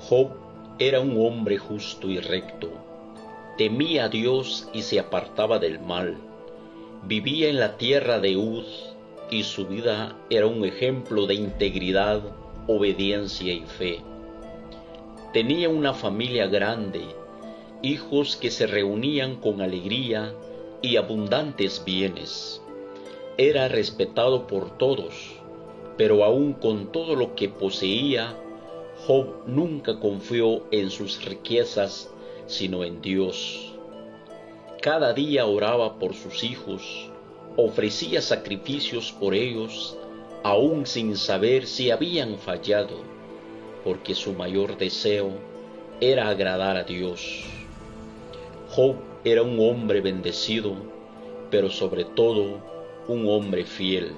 Job era un hombre justo y recto. Temía a Dios y se apartaba del mal. Vivía en la tierra de Uz y su vida era un ejemplo de integridad, obediencia y fe. Tenía una familia grande, hijos que se reunían con alegría y abundantes bienes. Era respetado por todos, pero aun con todo lo que poseía, Job nunca confió en sus riquezas, sino en Dios. Cada día oraba por sus hijos, ofrecía sacrificios por ellos, aun sin saber si habían fallado, porque su mayor deseo era agradar a Dios. Job era un hombre bendecido, pero sobre todo un hombre fiel.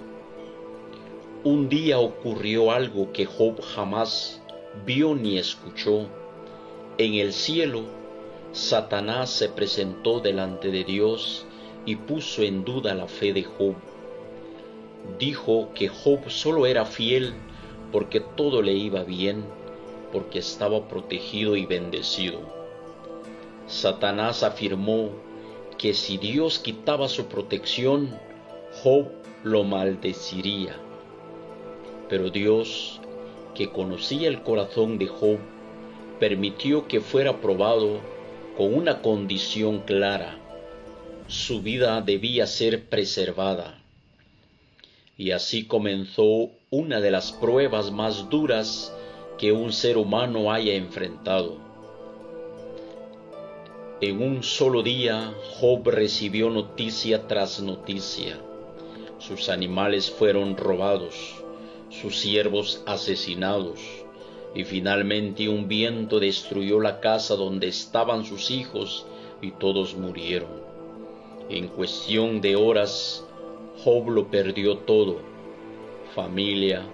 Un día ocurrió algo que Job jamás vio ni escuchó. En el cielo, Satanás se presentó delante de Dios y puso en duda la fe de Job. Dijo que Job solo era fiel porque todo le iba bien, porque estaba protegido y bendecido. Satanás afirmó que si Dios quitaba su protección, Job lo maldeciría. Pero Dios, que conocía el corazón de Job, permitió que fuera probado con una condición clara: su vida debía ser preservada. Y así comenzó una de las pruebas más duras que un ser humano haya enfrentado. En un solo día, Job recibió noticia tras noticia. Sus animales fueron robados, sus siervos asesinados, y finalmente un viento destruyó la casa donde estaban sus hijos y todos murieron. En cuestión de horas, Job lo perdió todo: familia,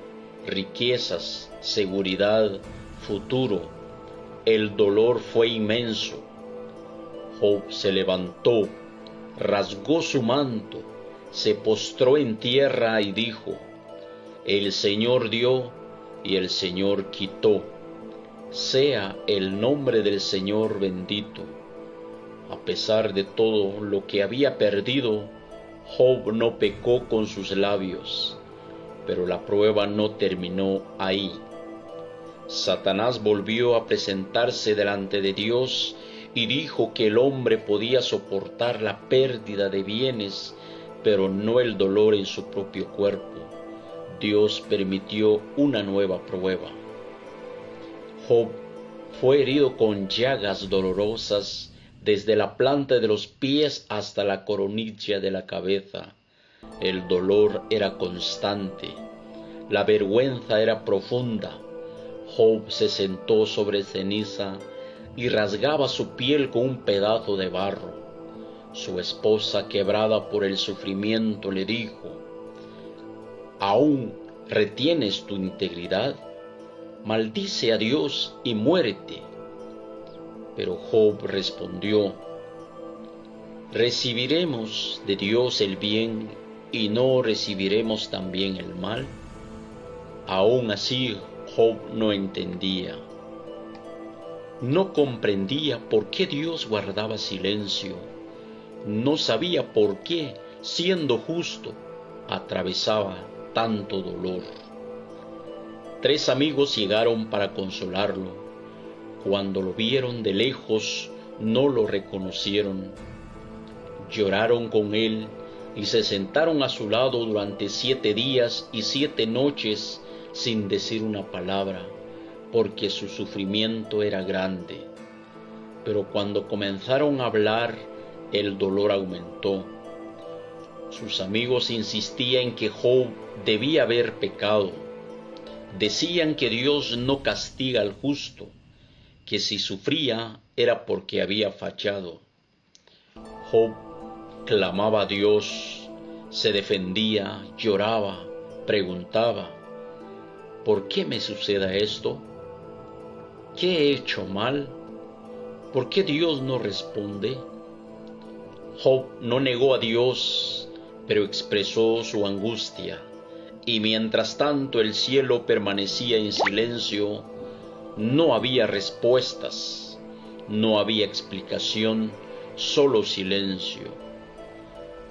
riquezas, seguridad, futuro. El dolor fue inmenso. Job se levantó, rasgó su manto, se postró en tierra y dijo: El Señor dio y el Señor quitó. Sea el nombre del Señor bendito. A pesar de todo lo que había perdido, Job no pecó con sus labios, pero la prueba no terminó ahí. Satanás volvió a presentarse delante de Dios y dijo que el hombre podía soportar la pérdida de bienes, pero no el dolor en su propio cuerpo. Dios permitió una nueva prueba. Job fue herido con llagas dolorosas desde la planta de los pies hasta la coronilla de la cabeza. El dolor era constante, la vergüenza era profunda. Job se sentó sobre ceniza y rasgaba su piel con un pedazo de barro. Su esposa, quebrada por el sufrimiento, le dijo: ¿Aún retienes tu integridad? Maldice a Dios y muérete. Pero Job respondió: ¿recibiremos de Dios el bien y no recibiremos también el mal? Aún así, Job no entendía. No comprendía por qué Dios guardaba silencio. No sabía por qué, siendo justo, atravesaba tanto dolor. 3 amigos llegaron para consolarlo. Cuando lo vieron de lejos, no lo reconocieron. Lloraron con él y se sentaron a su lado durante 7 días y 7 noches sin decir una palabra, porque su sufrimiento era grande. Pero cuando comenzaron a hablar, el dolor aumentó. Sus amigos insistían en que Job debía haber pecado. Decían que Dios no castiga al justo, que si sufría era porque había fallado. Job clamaba a Dios, se defendía, lloraba, preguntaba: ¿por qué me sucede esto? ¿Qué he hecho mal? ¿Por qué Dios no responde? Job no negó a Dios, pero expresó su angustia, y mientras tanto el cielo permanecía en silencio. No había respuestas, no había explicación, solo silencio.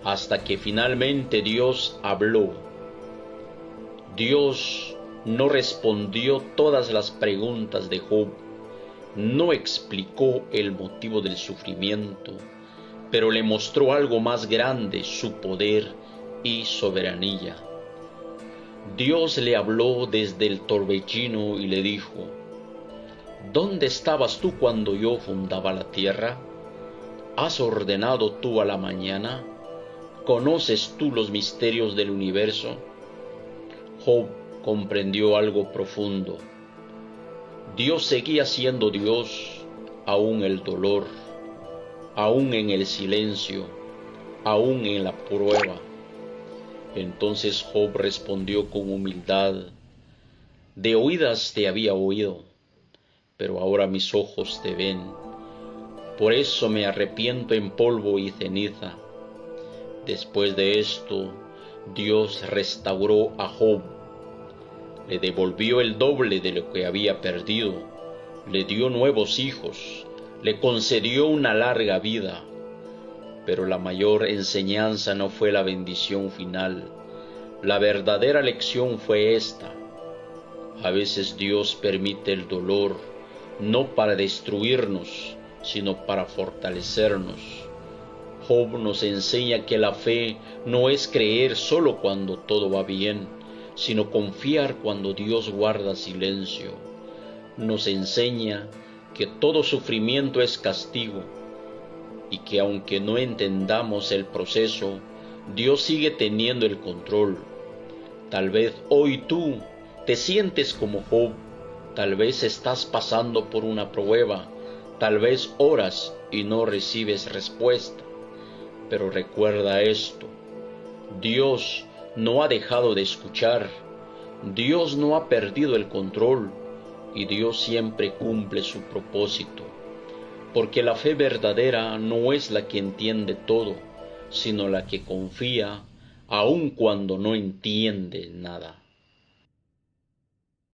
Hasta que finalmente Dios habló. Dios no respondió todas las preguntas de Job, no explicó el motivo del sufrimiento, pero le mostró algo más grande, su poder y soberanía. Dios le habló desde el torbellino y le dijo: ¿Dónde estabas tú cuando yo fundaba la tierra? ¿Has ordenado tú a la mañana? ¿Conoces tú los misterios del universo? Job comprendió algo profundo. Dios seguía siendo Dios, aún el dolor, aún en el silencio, aún en la prueba. Entonces Job respondió con humildad: de oídas te había oído, pero ahora mis ojos te ven. Por eso me arrepiento en polvo y ceniza. Después de esto, Dios restauró a Job. Le devolvió el doble de lo que había perdido, le dio nuevos hijos, le concedió una larga vida. Pero la mayor enseñanza no fue la bendición final. La verdadera lección fue esta: a veces Dios permite el dolor, no para destruirnos, sino para fortalecernos. Job nos enseña que la fe no es creer solo cuando todo va bien, sino confiar cuando Dios guarda silencio. Nos enseña que todo sufrimiento es castigo y que aunque no entendamos el proceso, Dios sigue teniendo el control. Tal vez hoy tú te sientes como Job, tal vez estás pasando por una prueba, tal vez oras y no recibes respuesta. Pero recuerda esto: Dios no ha dejado de escuchar, Dios no ha perdido el control y Dios siempre cumple su propósito. Porque la fe verdadera no es la que entiende todo, sino la que confía aun cuando no entiende nada.